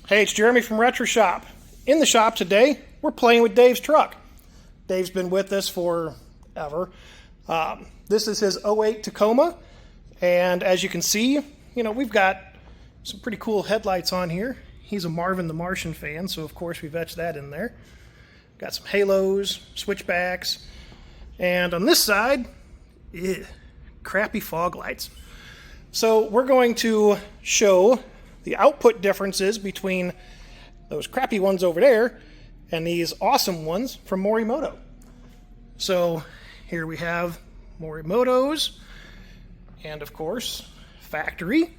Hey, it's Jeremy from Retro Shop. In the shop today, we're playing with Dave's truck. Dave's been with us forever. This is his '08 Tacoma, and as you can see, we've got some pretty cool headlights on here. He's a Marvin the Martian fan, so of course we've etched that in there. Got some halos, switchbacks, and on this side, crappy fog lights. So we're going to show the output differences between those crappy ones over there and these awesome ones from Morimoto. So here we have Morimoto's and of course factory.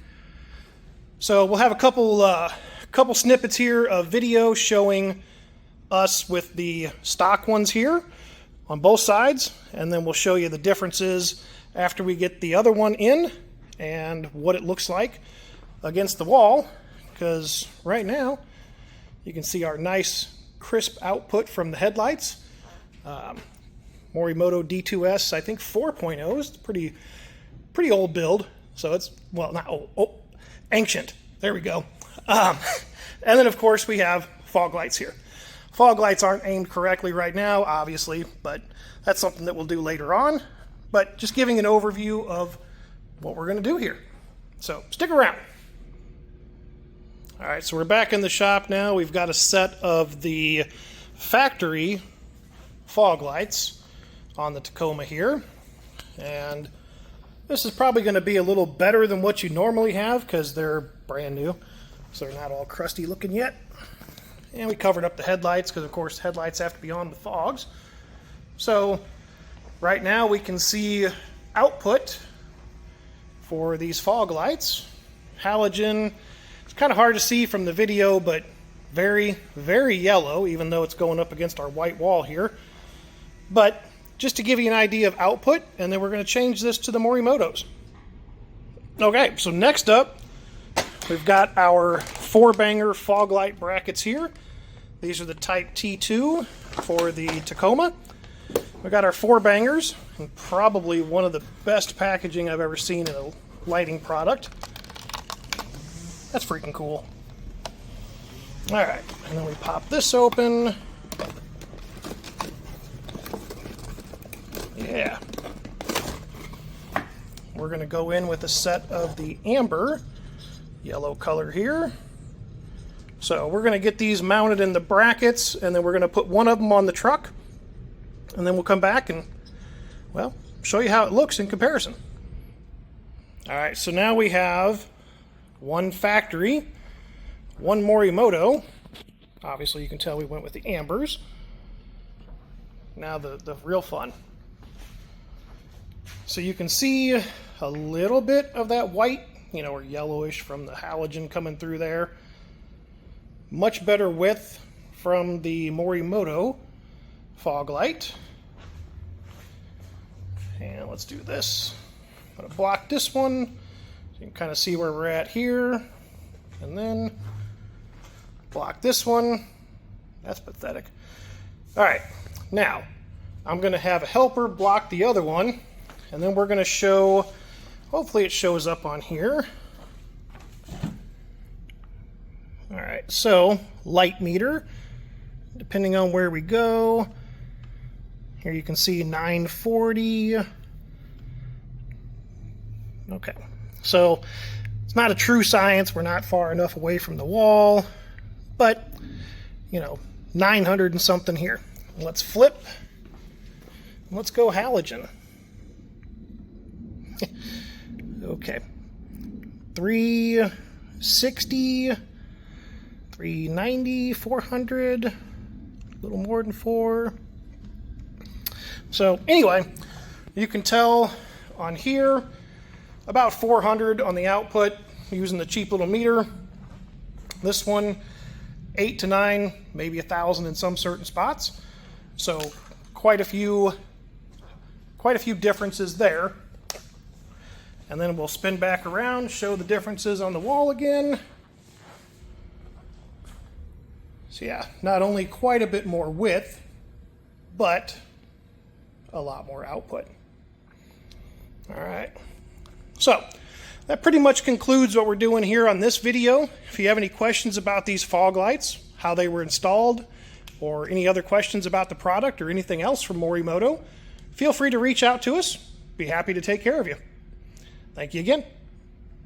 So we'll have a couple snippets here of video showing us with the stock ones here on both sides, and then we'll show you the differences after we get the other one in and what it looks like against the wall, because right now you can see our nice crisp output from the headlights. Morimoto D2S, I think 4.0 is pretty old build, so it's, well, not old, ancient. There we go. And then of course we have fog lights here. Fog lights aren't aimed correctly right now, obviously, but that's something that we'll do later on. But just giving an overview of what we're going to do here. So stick around. All right, so we're back in the shop now. We've got a set of the factory fog lights on the Tacoma here. And this is probably going to be a little better than what you normally have because they're brand new. So they're not all crusty looking yet. And we covered up the headlights because, of course, headlights have to be on with fogs. So right now we can see output for these fog lights. Halogen. It's kind of hard to see from the video, but very, very yellow, even though it's going up against our white wall here. But just to give you an idea of output, and then we're going to change this to the Morimotos. Okay, so next up, we've got our 4Banger fog light brackets here. These are the Type T2 for the Tacoma. We've got our 4Bangers, and probably one of the best packaging I've ever seen in a lighting product. That's freaking cool. All right, and then we pop this open. Yeah. We're going to go in with a set of the amber yellow color here. So we're going to get these mounted in the brackets, and then we're going to put one of them on the truck, and then we'll come back and, well, show you how it looks in comparison. All right, so now we have one factory, one Morimoto. Obviously, you can tell we went with the ambers. Now the real fun. So you can see a little bit of that white, or yellowish from the halogen coming through there. Much better width from the Morimoto fog light. And let's do this. I'm going to block this one so you can kind of see where we're at here. And then block this one. That's pathetic. All right, now I'm going to have a helper block the other one, and then we're going to show, hopefully it shows up on here. All right, so light meter, depending on where we go. Here you can see 940. Okay, so it's not a true science. We're not far enough away from the wall, but 900 and something here. Let's flip. Let's go halogen. Okay, 360, 390, 400, a little more than 4. So anyway, you can tell on here about 400 on the output using the cheap little meter. This one 8 to 9, maybe 1,000 in some certain spots. So quite a few differences there. And then we'll spin back around, show the differences on the wall again. So yeah, not only quite a bit more width, but a lot more output. All right. So that pretty much concludes what we're doing here on this video. If you have any questions about these fog lights, how they were installed, or any other questions about the product or anything else from Morimoto, feel free to reach out to us. Be happy to take care of you. Thank you again.